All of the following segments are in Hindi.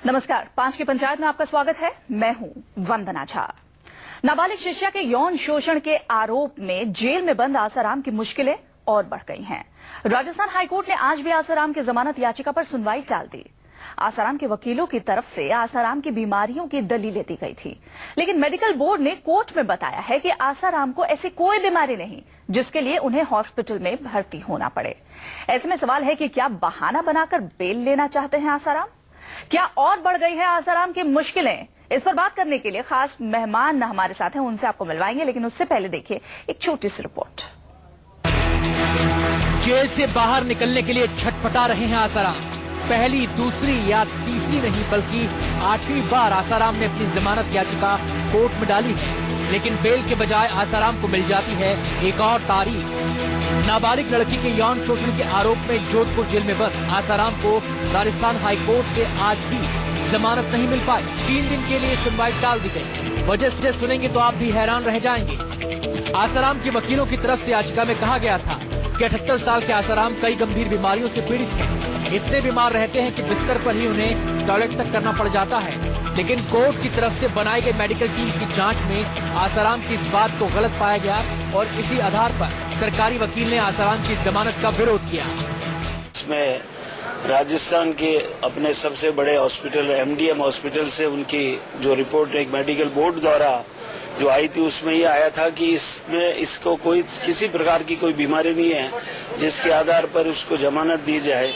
नमस्कार, 5 की पंचायत में आपका स्वागत है। मैं हूं वंदना झा। नाबालिग शिष्या के यौन शोषण के आरोप में जेल में बंद आसाराम की मुश्किलें और बढ़ गई हैं। राजस्थान हाईकोर्ट ने आज भी आसाराम की जमानत याचिका पर सुनवाई टाल दी। आसाराम के वकीलों की तरफ से आसाराम की बीमारियों की दलीलें दी गई थी, लेकिन मेडिकल बोर्ड ने कोर्ट में बताया है कि आसाराम को ऐसी कोई बीमारी नहीं जिसके लिए उन्हें हॉस्पिटल में भर्ती होना पड़े। ऐसे में सवाल है कि क्या बहाना बनाकर बेल लेना चाहते हैं आसाराम? क्या और बढ़ गई है आसाराम की मुश्किलें? इस पर बात करने के लिए खास मेहमान हमारे साथ हैं, उनसे आपको मिलवाएंगे, लेकिन उससे पहले देखिए एक छोटी सी रिपोर्ट। जेल से बाहर निकलने के लिए छटपटा रहे हैं आसाराम। पहली, दूसरी या तीसरी नहीं बल्कि 8वीं बार आसाराम ने अपनी जमानत याचिका कोर्ट में डाली है, लेकिन बेल के बजाय आसाराम को मिल जाती है एक और तारीख। नाबालिग लड़की के यौन शोषण के आरोप में जोधपुर जेल में बंद आसाराम को राजस्थान हाईकोर्ट से आज भी जमानत नहीं मिल पाई। 3 दिन के लिए सुनवाई टाल दी गई। वजह सुनेंगे तो आप भी हैरान रह जाएंगे। आसाराम के वकीलों की तरफ से याचिका में कहा गया था कि 78 साल के आसाराम कई गंभीर बीमारियों से पीड़ित हैं। इतने बीमार रहते हैं कि बिस्तर पर ही उन्हें टॉयलेट तक करना पड़ जाता है। लेकिन कोर्ट की तरफ से बनाई गई मेडिकल टीम की जांच में आसाराम की इस बात को गलत पाया गया और इसी आधार पर सरकारी वकील ने आसाराम की जमानत का विरोध किया। इसमें राजस्थान के अपने सबसे बड़े हॉस्पिटल एमडीएम हॉस्पिटल से उनकी जो रिपोर्ट एक मेडिकल बोर्ड द्वारा जो आई थी, उसमें ये आया था कि इसमें इसको कोई किसी प्रकार की कोई बीमारी नहीं है जिसके आधार पर उसको जमानत दी जाए।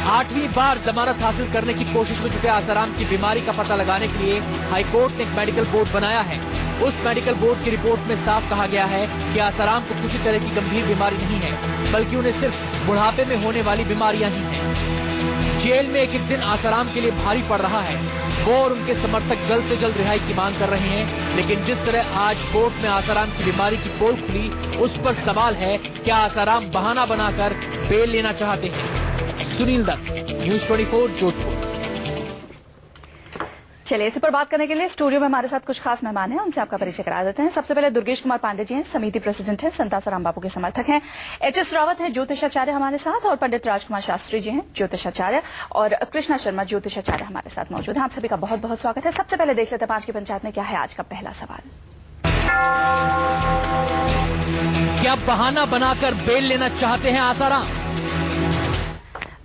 8वीं बार जमानत हासिल करने की कोशिश में जुटे आसाराम की बीमारी का पता लगाने के लिए हाईकोर्ट ने एक मेडिकल बोर्ड बनाया है। उस मेडिकल बोर्ड की रिपोर्ट में साफ कहा गया है कि आसाराम को किसी तरह की गंभीर बीमारी नहीं है, बल्कि उन्हें सिर्फ बुढ़ापे में होने वाली बीमारियां ही हैं। जेल में एक दिन आसाराम के लिए भारी पड़ रहा है। वो और उनके समर्थक जल्द से जल्द रिहाई की मांग कर रहे हैं, लेकिन जिस तरह आज कोर्ट में आसाराम की बीमारी की पोल खुली, उस पर सवाल है क्या आसाराम बहाना बनाकर बेल लेना चाहते हैं? सुनील दत्त, न्यूज़ 24 जोधपुर। चलिए, इसी पर बात करने के लिए स्टूडियो में हमारे साथ कुछ खास मेहमान हैं, उनसे आपका परिचय करा देते हैं। सबसे पहले दुर्गेश कुमार पांडे जी हैं, समिति प्रेसिडेंट हैं, संत आसाराम बापू के समर्थक हैं। एच.एस. रावत हैं, ज्योतिषाचार्य हमारे साथ, और पंडित राजकुमार शास्त्री जी हैं, ज्योतिषाचार्य, और कृष्णा शर्मा ज्योतिषाचार्य हमारे साथ मौजूद हैं। आप सभी का बहुत बहुत स्वागत है। सबसे पहले देख लेते हैं 5 की पंचायत में क्या है आज का पहला सवाल। क्या बहाना बनाकर बेल लेना चाहते हैं आसाराम?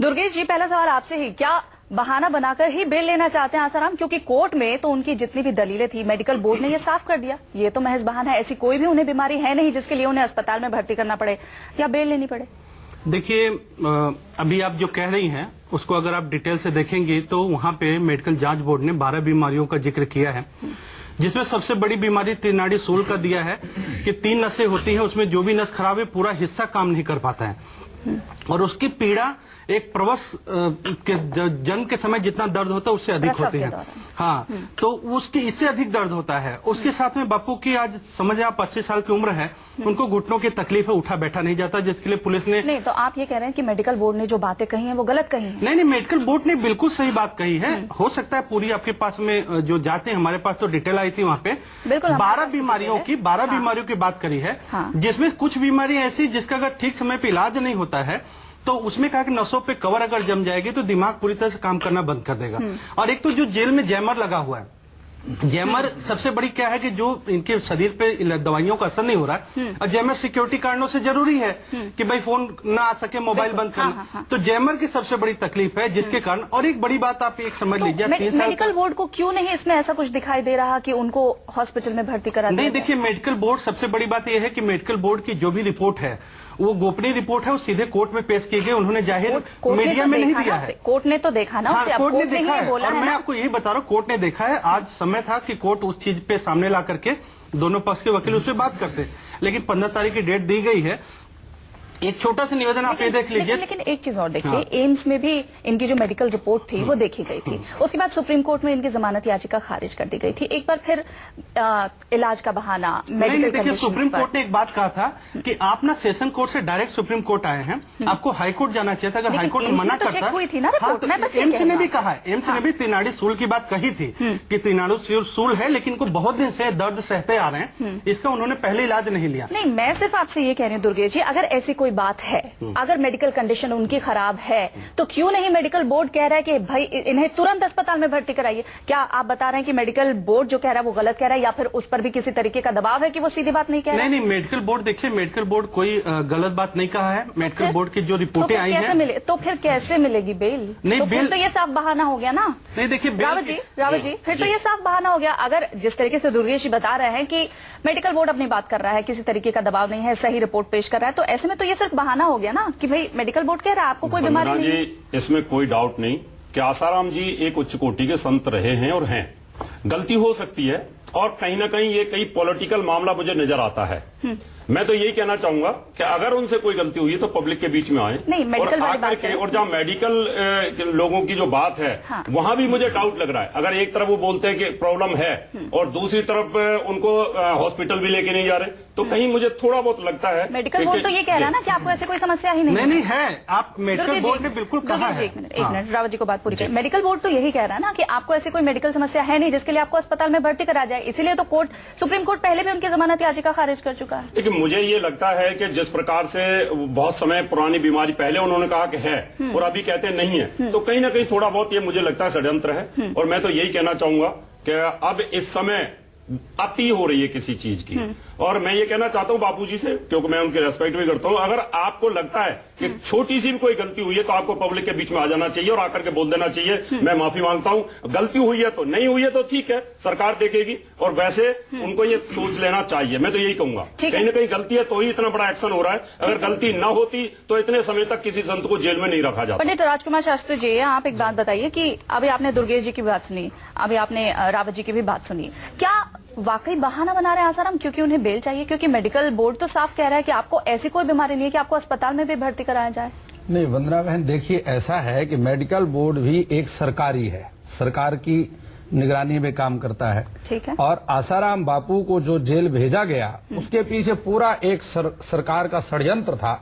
दुर्गेश जी, पहला सवाल आपसे ही, क्या बहाना बनाकर ही बेल लेना चाहते हैं आसाराम? क्योंकि कोर्ट में तो उनकी जितनी भी दलीलें थी, मेडिकल बोर्ड ने ये साफ कर दिया, ये तो महज बहाना है, ऐसी कोई भी उन्हें बीमारी है नहीं जिसके लिए उन्हें अस्पताल में भर्ती करना पड़े या बेल लेनी पड़े। देखिए, अभी आप जो कह रही हैं उसको अगर आप डिटेल से देखेंगे तो वहां पे मेडिकल जांच बोर्ड ने 12 बीमारियों का जिक्र किया है, जिसमें सबसे बड़ी बीमारी त्रिनाड़ी शूल का दिया है कि 3 नसें होती हैं, उसमें जो भी नस खराब है पूरा हिस्सा काम नहीं कर पाता है, और उसकी पीड़ा एक प्रवश के जन्म के समय जितना दर्द होता है उससे अधिक होती है। हाँ, तो उसकी इससे अधिक दर्द होता है। उसके साथ में बापू की आज समझ आप 80 साल की उम्र है, उनको घुटनों की तकलीफ है, उठा बैठा नहीं जाता, जिसके लिए पुलिस ने नहीं, तो आप ये कह रहे हैं कि मेडिकल बोर्ड ने जो बातें कही हैं वो गलत कही हैं? नहीं, मेडिकल बोर्ड ने बिल्कुल सही बात कही है। हो सकता है पूरी आपके पास में जो जाते हैं, हमारे पास तो डिटेल आई थी वहाँ पे 12 बीमारियों की बात करी है, जिसमें कुछ बीमारियां ऐसी जिसका अगर ठीक समय पे इलाज नहीं होता है तो उसमें कहा कि नसों पे कवर अगर जम जाएगी तो दिमाग पूरी तरह से काम करना बंद कर देगा। और एक तो जो जेल में जैमर लगा हुआ है, जैमर सबसे बड़ी क्या है कि जो इनके शरीर पे दवाइयों का असर नहीं हो रहा है, और जैमर सिक्योरिटी कारणों से जरूरी है कि भाई फोन ना आ सके, मोबाइल बंद करना। तो जैमर की सबसे बड़ी तकलीफ है, जिसके कारण, और एक बड़ी बात आप एक समझ लीजिए, मेडिकल बोर्ड को क्यों नहीं इसमें ऐसा कुछ दिखाई दे रहा कि उनको हॉस्पिटल में भर्ती करा दिया? नहीं, देखिए, मेडिकल बोर्ड, सबसे बड़ी बात यह है कि मेडिकल बोर्ड की जो भी रिपोर्ट है वो गोपनीय रिपोर्ट है, वो सीधे कोर्ट में पेश की गई, उन्होंने जाहिर मीडिया में नहीं दिया है। कोर्ट ने तो देखा ना, कोर्ट ने देखा है, और मैं आपको यही बता रहा हूँ, कोर्ट ने देखा है। आज समय था कि कोर्ट उस चीज पे सामने ला करके दोनों पक्ष के वकील उससे बात करते, लेकिन 15 तारीख की डेट दी गई है। एक छोटा सा निवेदन आप ये देख लीजिए। लेकिन एक चीज और देखिए, एम्स में भी इनकी जो मेडिकल रिपोर्ट थी वो देखी गई थी, उसके बाद सुप्रीम कोर्ट में इनकी जमानत याचिका खारिज कर दी गई थी। एक बार फिर इलाज का बहाना, मेडिकल देखिए, सुप्रीम कोर्ट ने एक बात कहा था कि आप ना सेशन कोर्ट से डायरेक्ट सुप्रीम कोर्ट आए हैं, आपको हाई कोर्ट जाना चाहिए था। अगर हाई कोर्ट मना करता, एम्स ने भी कहा है, एम्स ने भी त्रिनाड़ी शूल की बात कही थी कि त्रिनाड़ी शूल है, लेकिन को बहुत दिन से दर्द सहते आ रहे हैं, इसका उन्होंने पहले इलाज नहीं लिया। नहीं, मैं सिर्फ आपसे ये कह रही हूँ दुर्गेश जी, अगर ऐसी कोई बात है, अगर मेडिकल कंडीशन उनकी खराब है तो क्यों नहीं मेडिकल बोर्ड कह रहा है कि भाई इन्हें तुरंत अस्पताल में भर्ती कराइए? क्या आप बता रहे हैं कि मेडिकल बोर्ड जो कह रहा है वो गलत कह रहा है, या फिर उस पर भी किसी तरीके का दबाव है कि वो सीधी बात नहीं कह रहा है? नहीं, मेडिकल बोर्ड देखिए, मेडिकल बोर्ड कोई गलत बात नहीं कहा है। मेडिकल बोर्ड की जो रिपोर्टें आई हैं, तो फिर कैसे मिलेगी बेल? नहीं, तो बेल तो ये साफ बहाना हो गया ना। नहीं देखिए रावत जी फिर तो ये साफ बहाना हो गया। अगर जिस तरीके से दुर्गेश जी बता रहे हैं कि मेडिकल बोर्ड अपनी बात कर रहा है, किसी तरीके का दबाव नहीं है, सही रिपोर्ट पेश कर रहा है, तो ऐसे में तो ये सिर्फ बहाना हो गया ना कि भाई मेडिकल बोर्ड कह रहा है आपको कोई बीमारी नहीं है। इसमें कोई डाउट नहीं कि आसाराम जी एक उच्च कोटि के संत रहे हैं और हैं। गलती हो सकती है और कहीं ना कहीं ये कई पॉलिटिकल मामला मुझे नजर आता है। मैं तो यही कहना चाहूंगा कि अगर उनसे कोई गलती हुई है तो पब्लिक के बीच में आए और आकर के, और जहां मेडिकल लोगों की जो बात है वहां भी मुझे डाउट लग रहा है। अगर एक तरफ वो बोलते हैं कि प्रॉब्लम है और दूसरी तरफ उनको हॉस्पिटल भी लेके नहीं जा रहे, तो कहीं मुझे थोड़ा बहुत लगता है मेडिकल बोर्ड तो ये कह रहा है ना कि आपको ऐसे कोई समस्या ही नहीं। नहीं है, आप मेडिकल बोर्ड ने बिल्कुल कहा है। एक मिनट रावत जी को बात पूरी करें। मेडिकल बोर्ड तो यही कह रहा है ना कि आपको ऐसी कोई मेडिकल समस्या है नहीं जिसके लिए आपको अस्पताल में भर्ती करा जाए, इसीलिए तो सुप्रीम कोर्ट पहले भी उनकी जमानत याचिका खारिज कर चुका है। लेकिन मुझे ये लगता है कि जिस प्रकार से बहुत समय पुरानी बीमारी पहले उन्होंने कहा कि है और अभी कहते हैं नहीं है, तो कहीं ना कहीं थोड़ा बहुत ये मुझे लगता है षड्यंत्र है। और मैं तो यही कहना चाहूंगा कि अब इस समय अति हो रही है किसी चीज की, और मैं ये कहना चाहता हूं बापूजी से, क्योंकि मैं उनकी रेस्पेक्ट भी करता हूं, अगर आपको लगता है कि छोटी सी भी कोई गलती हुई है तो आपको पब्लिक के बीच में आ जाना चाहिए और आकर के बोल देना चाहिए मैं माफी मांगता हूं। गलती हुई है तो, नहीं हुई है तो ठीक है, सरकार देखेगी, और वैसे उनको ये सोच लेना चाहिए। मैं तो यही कहूंगा, कहीं ना कहीं गलती है तो ही इतना बड़ा एक्शन हो रहा है। अगर गलती न होती तो इतने समय तक किसी संत को जेल में नहीं रखा जाता। पंडित राजकुमार शास्त्री जी, आप एक बात बताइए कि अभी आपने दुर्गेश जी की बात सुनी, अभी आपने रावत जी की भी बात सुनी, क्या वाकई बहाना बना रहे हैं आसाराम क्योंकि उन्हें बेल चाहिए? क्योंकि मेडिकल बोर्ड तो साफ कह रहा है कि आपको ऐसी कोई बीमारी नहीं है कि आपको अस्पताल में भी भर्ती कराया जाए। नहीं वंदना बहन, देखिए ऐसा है कि मेडिकल बोर्ड भी एक सरकारी है, सरकार की निगरानी में काम करता है। ठीक है। और आसाराम बापू को जो जेल भेजा गया उसके पीछे पूरा एक सरकार का षड्यंत्र था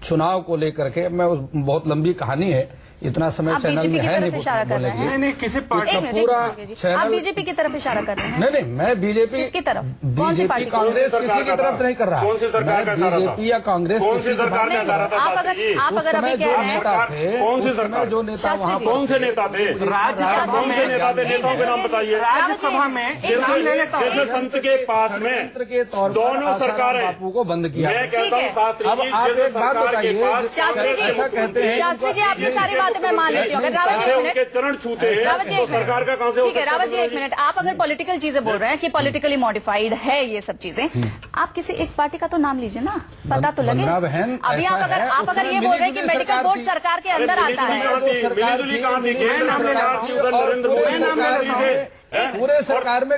चुनाव को लेकर के। मैं बहुत लंबी कहानी है, इतना समय चैनल में है नहीं बोलने के लिए। नहीं, किसी पार्टी का पूरा चैनल बीजेपी की तरफ इशारा कर रहे हैं। नहीं, मैं बीजेपी किसकी तरफ? बीजेपी कांग्रेस किसी की तरफ नहीं कर रहा। कौन सी सरकार का इशारा था? बीजेपी या कांग्रेस कौन सी सरकार का इशारा था? आप अगर अभी कह रहे हैं कौन सी सरकार, जो नेता वहाँ कौन से नेता थे? राज्यसभा कौन से नेता थे? नेताओं के नाम बताइए। राज्यसभा में जैसे संत के पास में दोनों सरकारें बापू को बंद किया। मैं कहता हूँ शास्त्री अब जी, आप जैसे एक बात सरकार के पास शास्त्री जी, ऐसा कहते हैं शास्त्री जी आपकी सारी बातें मैं मान लेती हूँ। अगर रावत जी उनके चरण छूते हैं तो सरकार का कहां से? ठीक है रावत जी, एक मिनट, आप अगर पॉलिटिकल चीजें बोल रहे हैं कि पॉलिटिकली मॉडिफाइड है ये सब चीजें, आप किसी एक पार्टी का तो नाम लीजिए ना, पता तो लगे। अभी आप अगर ये बोल रहे हैं कि मेडिकल बोर्ड सरकार के अंदर आता है, मिलीजुली कहां थी? नरेंद्र मोदी पूरे सरकार में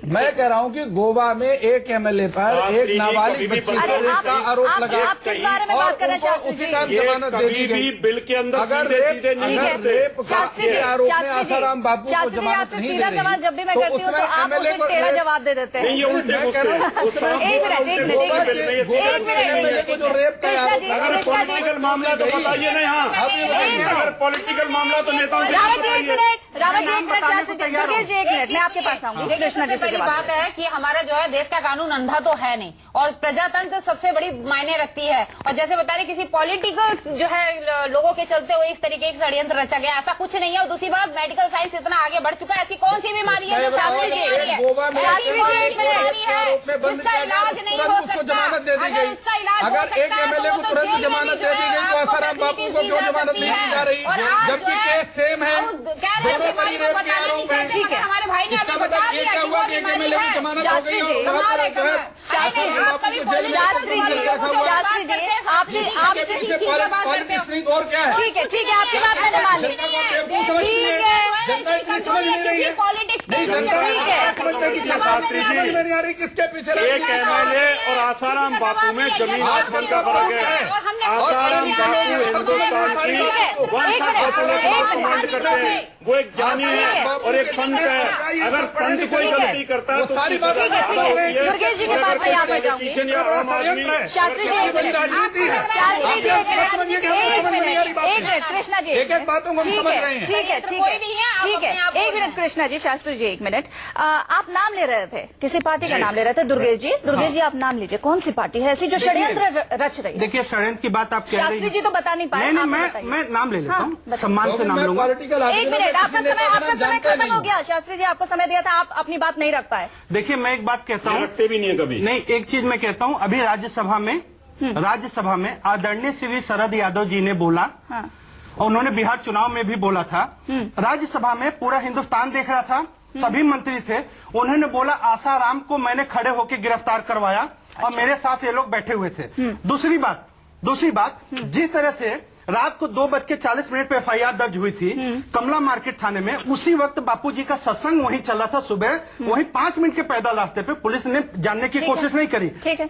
मैं कह रहा हूँ कि गोवा में एक एमएलए पर एक नाबालिग बच्ची का आरोप लगा और उसी का जमानत दे दी गई। बिल के अंदर अगर रेप के आरोप में आसाराम बापू को जमानत नहीं दे रही, जब भी मैं करती हूँ तो आप उसे टेढ़ा जवाब दे देते हैं। पॉलिटिकल मामला तो बताइए ना यहाँ, अगर पॉलिटिकल मामला तो नेताओं रावत जी एक मिनट, मैं आपके पास आऊंगी। सबसे पहली बात है कि हमारा जो है देश का कानून अंधा तो है नहीं, और प्रजातंत्र सबसे बड़ी मायने रखती है। और जैसे बता रहे किसी पॉलिटिकल जो है लोगों के चलते हुए इस तरीके का षड्यंत्र रचा गया, ऐसा कुछ नहीं है। और दूसरी बात, मेडिकल साइंस इतना आगे बढ़ चुका है, ऐसी कौन सी बीमारी है जो शास्त्री जी बीमारी है जिसका इलाज नहीं हो सकता? अगर उसका इलाज हो सकता है तो वो तो जेल में भी जो है आसाराम बापू को क्यों जमानत नहीं दी जा रही, जबकि केस सेम है। हमारे भाई ने अभी बता दिया कि वो बीमारी है। शास्त्री जी, आपसे और क्या है? ठीक है, आपकी बात मैंने मान ली। पॉलिटिक्स किसके पीछे एक एमएलए और आसाराम बापू में जमीन आसमान का फर्क है। आसाराम बापू हिंदुस्तान की करते हैं, वो एक ज्ञानी है और एक संत है। अगर संत कोई गलती करता है तो दुर्गेश जी के पास यहाँ पर जाऊंगी। शास्त्री जी एक मिनट, कृष्णा जी एक बातों को समझ रहे हैं। ठीक है एक मिनट कृष्णा जी, शास्त्री जी एक मिनट, आप नाम ले रहे थे, किसी पार्टी का नाम ले रहे थे, दुर्गेश जी आप नाम लीजिए, कौन सी पार्टी है ऐसी जो षड्यंत्र रच रही है? देखिए षड्यंत्र की बात आप कह रही हैं, शास्त्री जी तो बता नहीं पाए। मैं नाम ले लेता हूँ, सम्मान से नाम लूंगा। एक मिनट, आपका समय खत्म हो गया। शास्त्री जी आपको समय दिया था, आप अपनी बात नहीं रख पाए। देखिए मैं एक बात कहता हूँ, रखते भी नहीं है कभी। नहीं, एक चीज मैं कहता हूँ, अभी राज्यसभा में आदरणीय श्री शरद यादव जी ने बोला, और उन्होंने बिहार चुनाव में भी बोला था, राज्यसभा में पूरा हिंदुस्तान देख रहा था, सभी मंत्री थे, उन्होंने बोला आसाराम को मैंने खड़े होकर गिरफ्तार करवाया और मेरे साथ ये लोग बैठे हुए थे। दूसरी बात जिस तरह से रात को 2:40 पे FIR दर्ज हुई थी कमला मार्केट थाने में, उसी वक्त बापूजी का सत्संग वहीं चला था सुबह, वहीं 5 मिनट के पैदल रास्ते पे, पुलिस ने जानने की कोशिश नहीं करी। ठीक है,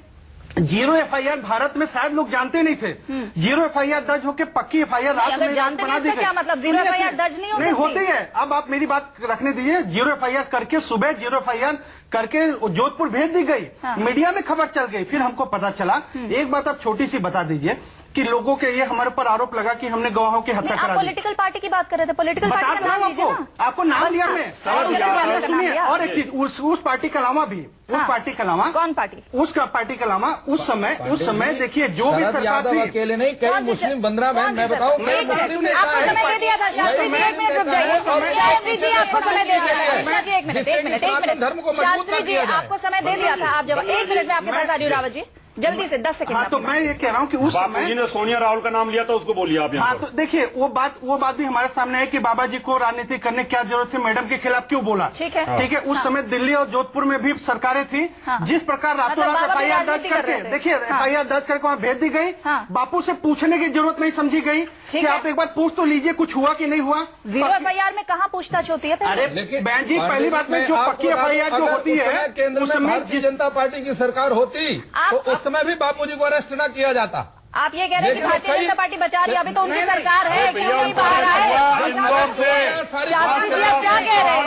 0 FIR भारत में शायद लोग जानते नहीं थे, 0 FIR दर्ज होकर पक्की FIR रात में बना दी गई। क्या मतलब 0 FIR दर्ज नहीं होती है? अब आप मेरी बात रखने दीजिए। 0 FIR करके सुबह 0 FIR करके जोधपुर भेज दी गई, मीडिया में खबर चल गई, फिर हमको पता चला। एक बात आप छोटी सी बता दीजिए कि लोगों के ये हमारे ऊपर आरोप लगा कि हमने गवाहों की हत्या करा दी। पॉलिटिकल पार्टी की बात कर रहे थे, पॉलिटिकल पार्टी का नाम लीजिए ना। आपको नाम लिया मैं, सुनिए, और एक चीज, उस पार्टी के अलावा भी, उस पार्टी के अलावा, कौन पार्टी? उसका पार्टी के अलावा उस समय देखिए जो भी सरकार थी, अकेले नहीं, कई मुस्लिम बंदरा बहन, मैं बताऊं, आपको समय दे दिया था। शास्त्री जी एक मिनट रुक जाइए, शास्त्री जी आपको समय दे दिया था। कृष्णा जी एक मिनट, शास्त्री जी आपको समय दे दिया था, आप जब 1 मिनट में आपके पास आ रही हूँ। रावत जी जल्दी से 10 सेकंड। हाँ, तो मैं ये कह रहा हूँ कि उस समय जी ने सोनिया राहुल का नाम लिया था, उसको बोलिए आप। हाँ, तो देखिए वो बात भी हमारे सामने है कि बाबा जी को राजनीति करने की क्या जरूरत थी, मैडम के खिलाफ क्यों बोला? ठीक है, उस समय दिल्ली और जोधपुर में भी सरकारें थी, जिस प्रकार रातों रात FIR दर्ज करके, देखिए FIR दर्ज करके वहाँ भेज दी गई। बापू से पूछने की जरूरत नहीं समझी गई कि आप एक बार पूछ तो लीजिए कुछ हुआ कि नहीं हुआ। 0 FIR में कहाँ पूछताछ होती है? अरे बहन जी, पहली बात में जो पक्की FIR जो होती है, केंद्र में भारतीय जनता पार्टी की सरकार होती तो उस समय भी बापूजी को अरेस्ट न किया जाता। आप ये कह रहे हैं कि भारतीय जनता पार्टी बचा रही है, अभी तो उनकी सरकार है, क्यों नहीं बाहर आए? शास्त्री जी आप क्या कह रहे हैं?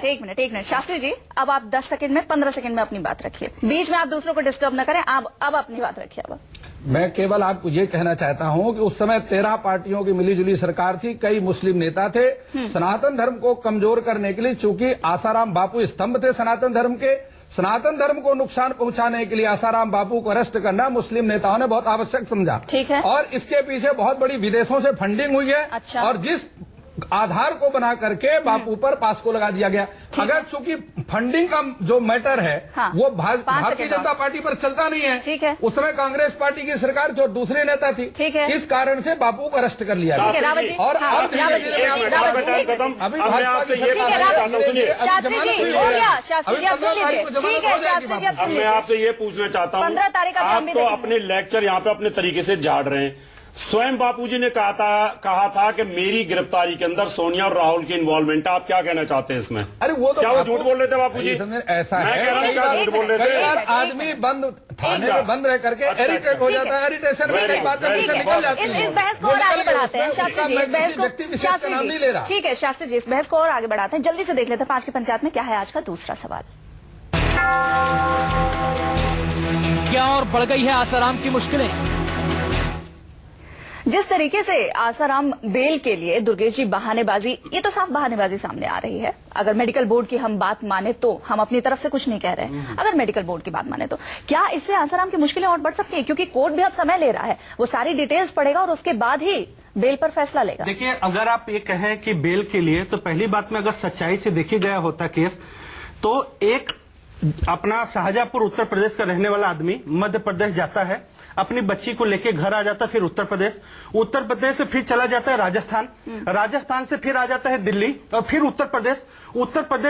एक मिनट शास्त्री जी, अब आप 10 सेकंड में 15 सेकंड में अपनी बात रखिए, बीच में आप दूसरों को डिस्टर्ब न करें। अब अपनी बात रखिए। अब मैं केवल आपको ये कहना चाहता हूं कि उस समय 13 पार्टियों की मिलीजुली सरकार थी, कई मुस्लिम नेता थे। सनातन धर्म को कमजोर करने के लिए, चूंकि आसाराम बापू स्तंभ थे सनातन धर्म के, सनातन धर्म को नुकसान पहुंचाने के लिए आसाराम बापू को अरेस्ट करना मुस्लिम नेताओं ने बहुत आवश्यक समझा। ठीक है, और इसके पीछे बहुत बड़ी विदेशों से फंडिंग हुई है। अच्छा। और जिस आधार को बना करके बापू पर पास को लगा दिया गया। अगर चूंकि फंडिंग का जो मैटर है वो भारतीय जनता पार्टी पर चलता नहीं है, ठीक है, उस समय कांग्रेस पार्टी की सरकार जो दूसरे नेता थी, ठीक है, इस कारण से बापू को अरेस्ट कर लिया। ठीक है रावत जी, और अभी शास्त्री जी हो गया। शास्त्री जी आप सुन लीजिए। ठीक है शास्त्री जी आप सुन लीजिए। मैं आपसे ये पूछना चाहता हूँ, 15 तारीख का आप तो अपने लेक्चर यहाँ पे अपने तरीके से झाड़ रहे हैं। स्वयं बापूजी ने कहा था कि मेरी गिरफ्तारी के अंदर सोनिया और राहुल की इन्वॉल्वमेंट है। आप क्या कहना चाहते हैं इसमें? अरे वो तो क्या वो झूठ बोल रहे थे बापूजी? ऐसा मैं कह रहा हूं क्या झूठ बोल रहे थे? आदमी बंद थाने में बंद रह करके इरिटेट हो जाता है, इरिटेशन से कई बातें निकल जाती है। इस बहस को और आगे बढ़ाते हैं शास्त्री जी, इस बहस को शास्त्री जी, ठीक है शास्त्री जी, इस बहस को और आगे बढ़ाते हैं। जल्दी से देख लेते हैं 5 की पंचायत में क्या है आज का दूसरा सवाल। क्या और बढ़ गई है आसाराम की मुश्किलें? जिस तरीके से आसाराम बेल के लिए दुर्गेश जी बहानेबाजी, ये तो साफ बहानेबाजी सामने आ रही है। अगर मेडिकल बोर्ड की हम बात माने तो, हम अपनी तरफ से कुछ नहीं कह रहे हैं, अगर मेडिकल बोर्ड की बात माने तो क्या इससे आसाराम की मुश्किलें और बढ़ सकती हैं? क्योंकि कोर्ट भी अब समय ले रहा है, वो सारी डिटेल्स पढ़ेगा और उसके बाद ही बेल पर फैसला लेगा। देखिए, अगर आप ये कहें कि बेल के लिए, तो पहली बात में अगर सच्चाई से देखी गया होता केस, तो एक अपना शाहजहांपुर उत्तर प्रदेश का रहने वाला आदमी मध्य प्रदेश जाता है, अपनी बच्ची को लेके घर आ जाता है, फिर उत्तर प्रदेश से फिर चला जाता है राजस्थान से फिर आ जाता है दिल्ली, और फिर उत्तर प्रदेश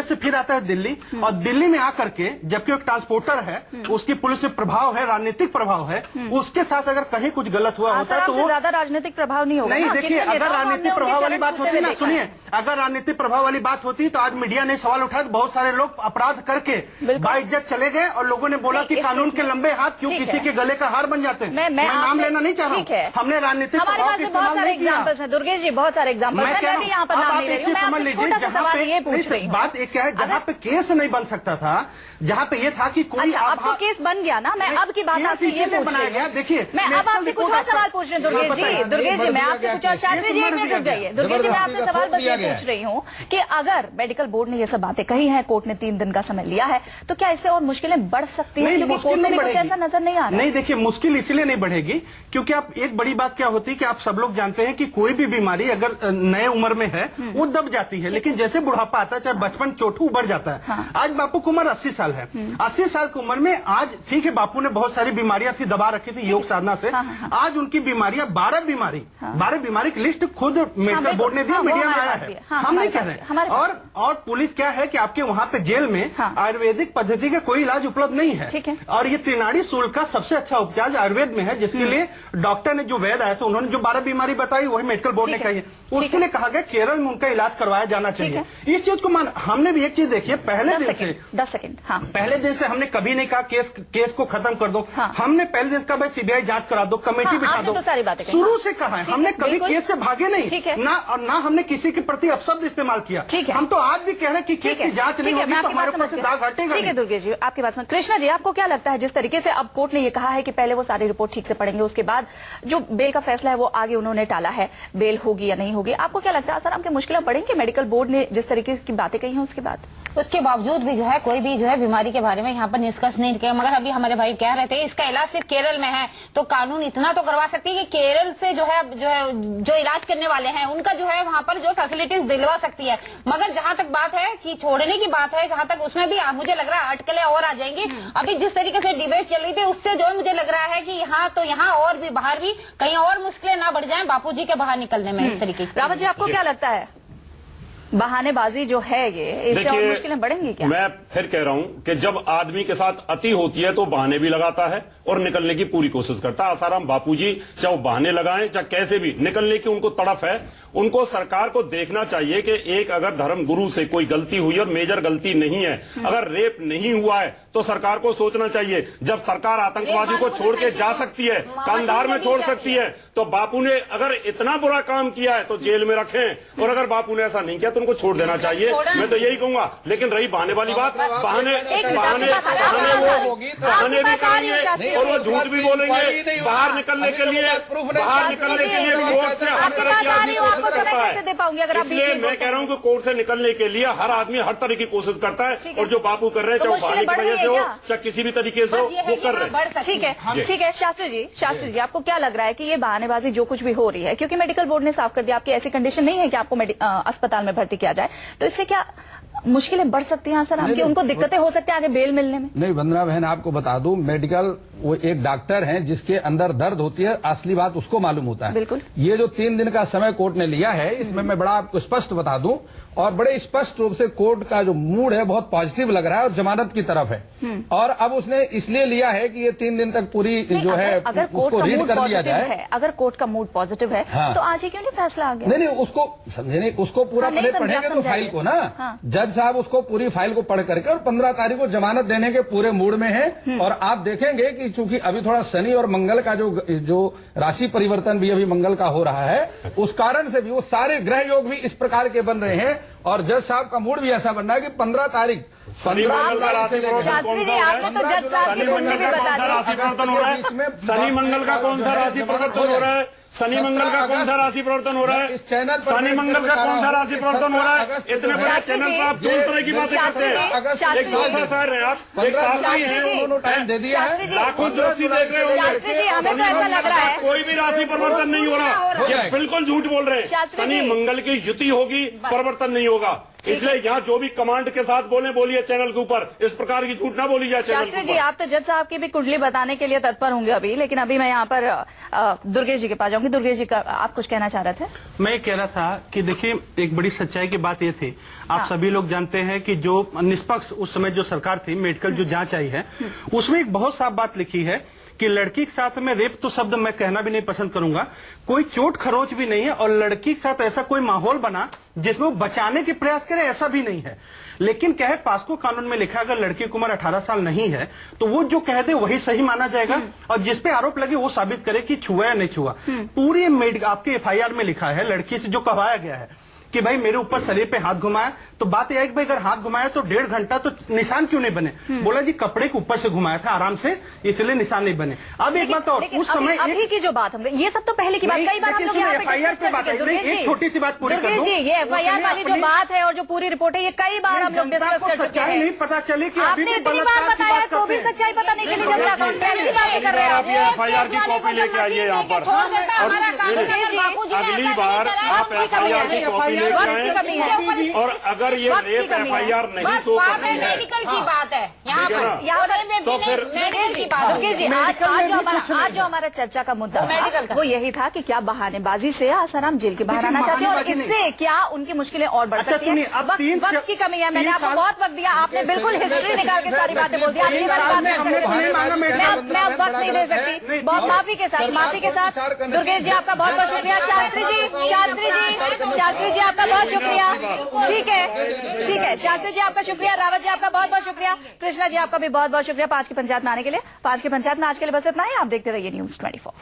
से फिर आता है दिल्ली, और दिल्ली में आकर के जबकि एक ट्रांसपोर्टर है, उसकी पुलिस से प्रभाव है, राजनीतिक प्रभाव है, उसके साथ अगर कहीं कुछ गलत हुआ होता है तो वो ज्यादा राजनीतिक प्रभाव नहीं होगा। नहीं, देखिए अगर राजनीतिक प्रभाव वाली बात होती ना, सुनिए, अगर राजनीतिक प्रभाव वाली बात होती तो आज मीडिया ने सवाल उठाया, बहुत सारे लोग अपराध करके बाइज्जत चले गए और लोगों ने बोला कि कानून के लंबे हाथ क्यों किसी के गले का हार बन जाते हैं। मैं नाम लेना नहीं चाह रहा हूँ, हमने राजनीतिक हमारे पास बहुत सारे एग्जाम्पल्स हैं दुर्गेश जी, बहुत सारे एग्जाम्पल्स हैं। मैं भी यहाँ पर नाम नहीं ले रही हूँ, मैं आपसे छोटा सा सवाल ये पूछ रही हूँ। बात एक क्या है, जहाँ पे केस नहीं बन सकता था, जहाँ पे ये था कि कोई अच्छा, अब तो केस बन गया ना। मैं अब की बात आपसे ये पूछ रही हूँ। देखिए, मैं अब आपसे कुछ और सवाल पूछ रही हूँ दुर्गेश जी, मैं आपसे कुछ और, शास्त्री जी एक मिनट रुक जाइए। दुर्गेश जी, मैं आपसे सवाल बस ये पूछ रही हूँ कि अगर मेडिकल बोर्ड ने ये सब बातें कही हैं, कोर्ट ने 3 दिन का समय लिया है, तो क्या इससे और मुश्किलें बढ़ सकती हैं? क्योंकि कोर्ट में कुछ ऐसा नजर नहीं आ रहा। नहीं, देखिए, मुश्किल इसलिए नहीं बढ़ेगी क्योंकि आप एक बड़ी बात क्या होती है कि आप सब लोग जानते हैं कि कोई भी बीमारी अगर नए उम्र में है वो दब जाती है, लेकिन जैसे बुढ़ापा आता है, चाहे बचपन चोटू बढ़ जाता है। आज बापू की उम्र 80 साल है, 80 साल की उम्र में आज ठीक है, बापू ने बहुत सारी बीमारियां थी, दबा रखी थी योग साधना से। आज उनकी बीमारियां 12 बीमारी की लिस्ट खुद मेडिकल बोर्ड ने दी, मीडिया में आया है, हम नहीं कह रहे। और पुलिस क्या है कि आपके वहां पे जेल में आयुर्वेदिक पद्धति का कोई इलाज उपलब्ध नहीं है, और ये त्रिनाड़ी शूल का सबसे अच्छा उपचार आयुर्वेद में है, जिसके लिए डॉक्टर ने जो वैद्य आया था, उन्होंने जो 12 बीमारी बताई वही मेडिकल बोर्ड ने कही है। उसके लिए कहा गया केरल में उनका इलाज करवाया जाना चाहिए। इस चीज को हमने भी एक चीज देखी है, पहले दिन से 10 सेकंड, पहले दिन से हमने कभी नहीं कहा केस को खत्म कर दो। हमने पहले दिन कहा भाई सीबीआई जांच करा दो, कमेटी बिठा दो, सारी बातें शुरू से कहा है। हमने कभी केस से भागे नहीं, ना हमने किसी के प्रति अपशब्द इस्तेमाल किया। हम तो आज भी कह रहे हैं कि केस की जांच नहीं होगी तो हमारे पास दाग हटेगा। ठीक है दुर्गेश जी, आपकी बात सुन। कृष्णा जी, आपको क्या लगता है जिस तरीके से अब कोर्ट ने ये कहा है कि पहले वो सारी रिपोर्ट ठीक से पढ़ेंगे, उसके बाद जो बेल का फैसला है वो आगे उन्होंने टाला है, बेल होगी या नहीं होगी, आपको क्या लगता है आसाराम की मुश्किलें बढ़ेंगी मेडिकल बोर्ड ने जिस तरीके की बातें कही हैं उसके बाद? उसके बावजूद भी जो है कोई भी जो है बीमारी के बारे में यहाँ पर निष्कर्ष नहीं किया। मगर अभी हमारे भाई कह रहे थे इसका इलाज सिर्फ केरल में है, तो कानून इतना तो करवा सकती है कि केरल से जो इलाज करने वाले हैं उनका जो है वहाँ पर जो फैसिलिटीज दिलवा सकती है। मगर जहाँ तक बात है कि छोड़ने की बात है, जहाँ तक उसमें भी मुझे लग रहा है अटकलें और आ जाएंगी। अभी जिस तरीके से डिबेट चल रही थी उससे जो है मुझे लग रहा है कि यहाँ तो यहाँ और भी बाहर भी कहीं और मुश्किलें ना बढ़ जाएं बापू जी के बाहर निकलने में। इस तरीके से रावत जी, आपको क्या लगता है बहानेबाजी जो है ये, इससे और मुश्किलें बढ़ेंगी क्या? मैं फिर कह रहा हूं कि जब आदमी के साथ अति होती है तो बहाने भी लगाता है और निकलने की पूरी कोशिश करता है। आसाराम बापूजी चाहे वो बहाने लगाएं चाहे कैसे भी, निकलने की उनको तड़फ है। उनको सरकार को देखना चाहिए कि एक अगर धर्म गुरु से कोई गलती हुई और मेजर गलती नहीं है, अगर रेप नहीं हुआ है तो सरकार को सोचना चाहिए। जब सरकार आतंकवादियों को छोड़ के जा सकती है, कांधार में छोड़ सकती है, तो बापू ने अगर इतना बुरा काम किया है तो जेल में रखें, और अगर बापू ने ऐसा नहीं किया तो उनको छोड़ देना चाहिए। मैं तो यही कहूंगा। लेकिन रही बहाने वाली बात, बहाने भी करेंगे और वो झूठ भी बोलेंगे बाहर निकलने के लिए कोर्ट से हर तरह की आदमी कोशिश करता है। इसलिए मैं कह रहा हूँ कि कोर्ट से निकलने के लिए हर आदमी हर तरह की कोशिश करता है, और जो बापू कर रहे हैं चाहे बहाने की वजह से हो चाहे किसी भी तरीके से हो वो कर रहे हैं। ठीक है शास्त्री जी, आपको क्या लग रहा है कि ये बहानेबाजी जो कुछ भी हो रही है, क्योंकि मेडिकल बोर्ड ने साफ कर दिया आपकी ऐसी कंडीशन नहीं है कि आपको अस्पताल में भर्ती किया जाए, तो इससे क्या मुश्किलें बढ़ सकती हैं आसाराम की? उनको दिक्कतें हो सकती हैं आगे बेल मिलने में? नहीं वंदना बहन, आपको बता दूं, मेडिकल वो एक डॉक्टर हैं जिसके अंदर दर्द होती है, असली बात उसको मालूम होता है। बिल्कुल। ये जो 3 दिन का समय कोर्ट ने लिया है, इसमें मैं बड़ा आपको स्पष्ट बता दूं, और बड़े स्पष्ट रूप से कोर्ट का जो मूड है बहुत पॉजिटिव लग रहा है और जमानत की तरफ है। और अब उसने इसलिए लिया है कि ये 3 दिन तक पूरी जो है उसको रीड कर लिया जाए। अगर कोर्ट का मूड पॉजिटिव है तो आज ही क्यों नहीं फैसला आ गया? नहीं, उसको समझे नहीं, उसको पूरा पढ़ेंगे तो फाइल को ना, जज साहब उसको पूरी फाइल को पढ़ करके और 15 तारीख को जमानत देने के पूरे मूड में है। और आप देखेंगे कि चूंकि अभी थोड़ा शनि और मंगल का जो राशि परिवर्तन भी अभी मंगल का हो रहा है, उस कारण से भी वो सारे ग्रह योग भी इस प्रकार के बन रहे हैं, और जज साहब का मूड भी ऐसा बन रहा है कि 15 तारीख शनि मंगल का राशि परिवर्तन कौन सा हो रहा है? शनि मंगल का कौन सा राशि परिवर्तन हो रहा है? शनि मंगल का कौन सा राशि परिवर्तन हो रहा है? शनि मंगल का कौन सा राशि परिवर्तन हो रहा है? इस चैनल पर शनि मंगल का कौन सा राशि परिवर्तन हो रहा है? इतने बड़े चैनल पर आप दो तरह की बातें करते हैं। एक दूसरा शहर है, आप एक साथ नहीं है, उन्होंने टाइम दे दिया है। लाखों ज्योति देख रहे होंगे, कोई भी राशि परिवर्तन नहीं हो रहा, ये बिल्कुल झूठ बोल रहे हैं। शनि मंगल की युति होगी, परिवर्तन नहीं होगा। इसलिए यहाँ जो भी कमांड के साथ बोलिए चैनल के ऊपर, इस प्रकार की झूठ ना बोली जाए चैनल के ऊपर। जी, आप तो जज साहब की भी कुंडली बताने के लिए तत्पर होंगे अभी, लेकिन अभी मैं यहाँ पर दुर्गेश जी के पास जाऊंगी। दुर्गेश जी, आप कुछ कहना चाह रहे थे? मैं कह रहा था कि देखिए, एक बड़ी सच्चाई की बात ये थी, आप सभी लोग जानते हैं कि जो निष्पक्ष उस समय जो सरकार थी, मेडिकल जो जांच आई है, उसमें एक बहुत साफ बात लिखी है कि लड़की के साथ में रेप तो शब्द मैं कहना भी नहीं पसंद करूंगा, कोई चोट खरोच भी नहीं है, और लड़की के साथ ऐसा कोई माहौल बना जिसमें वो बचाने के प्रयास करे, ऐसा भी नहीं है। लेकिन क्या है, पास्को कानून में लिखा है अगर लड़की की उम्र 18 साल नहीं है तो वो जो कह दे वही सही माना जाएगा, और जिस पे आरोप लगे वो साबित करे कि छुआ या नहीं छुआ। पूरी आपके FIR में लिखा है, लड़की से जो कहवाया गया है कि भाई मेरे ऊपर शरीर पे हाथ घुमाया, तो बात यह है कि भाई अगर हाथ घुमाया तो 1.5 घंटा तो निशान क्यों नहीं बने? बोला जी कपड़े के ऊपर से घुमाया था आराम से, इसलिए निशान नहीं बने। अब एक बात और, उस समय अभी की जो बात हम, ये सब तो पहले की बात, कई बार हम लोग यहाँ पे FIR पे बात है। एक छोटी सी बात पूरी कर दूं, जी, ये FIR वाली जो बात है और जो पूरी रिपोर्ट है, ये कई बार हम लोग डिस्कस कर चुके हैं। नहीं पता चले कि आपने इतनी बार बताया तो भी सच्चाई पता नहीं चली, जब तक कैसी बातें कर रहे हैं आप। FIR की कॉपी लेके आइए यहाँ पर, अगली बार आप FIR की कॉपी लेके आए, और अगर ये रेप FIR नहीं तो मेडिकल की बात है यहाँ पर, तो फिर मेडिकल की बात। दुर्गेश जी, आज जो हमारा चर्चा का मुद्दा मेडिकल था वो यही था कि क्या बहानेबाजी से आसाराम जेल के बाहर आना चाहते हैं, और इससे क्या उनकी मुश्किलें और बढ़ सकती हैं? वक्त की कमी है, मैंने आपको बहुत वक्त दिया, आपने बिल्कुल हिस्ट्री निकाल के सारी बातें बोल दी, आप ये वाली बात नहीं कर सकते। मैं अब वक्त नहीं दे सकती, बहुत माफी के साथ दुर्गेश जी आपका बहुत बहुत शुक्रिया। शास्त्री जी आपका बहुत शुक्रिया। ठीक है, शास्त्री जी आपका शुक्रिया, रावत जी आपका बहुत बहुत शुक्रिया, कृष्णा जी आपका भी बहुत बहुत शुक्रिया 5 की पंचायत में आने के लिए। 5 की पंचायत में आज के लिए बस इतना ही। आप देखते रहिए News 24।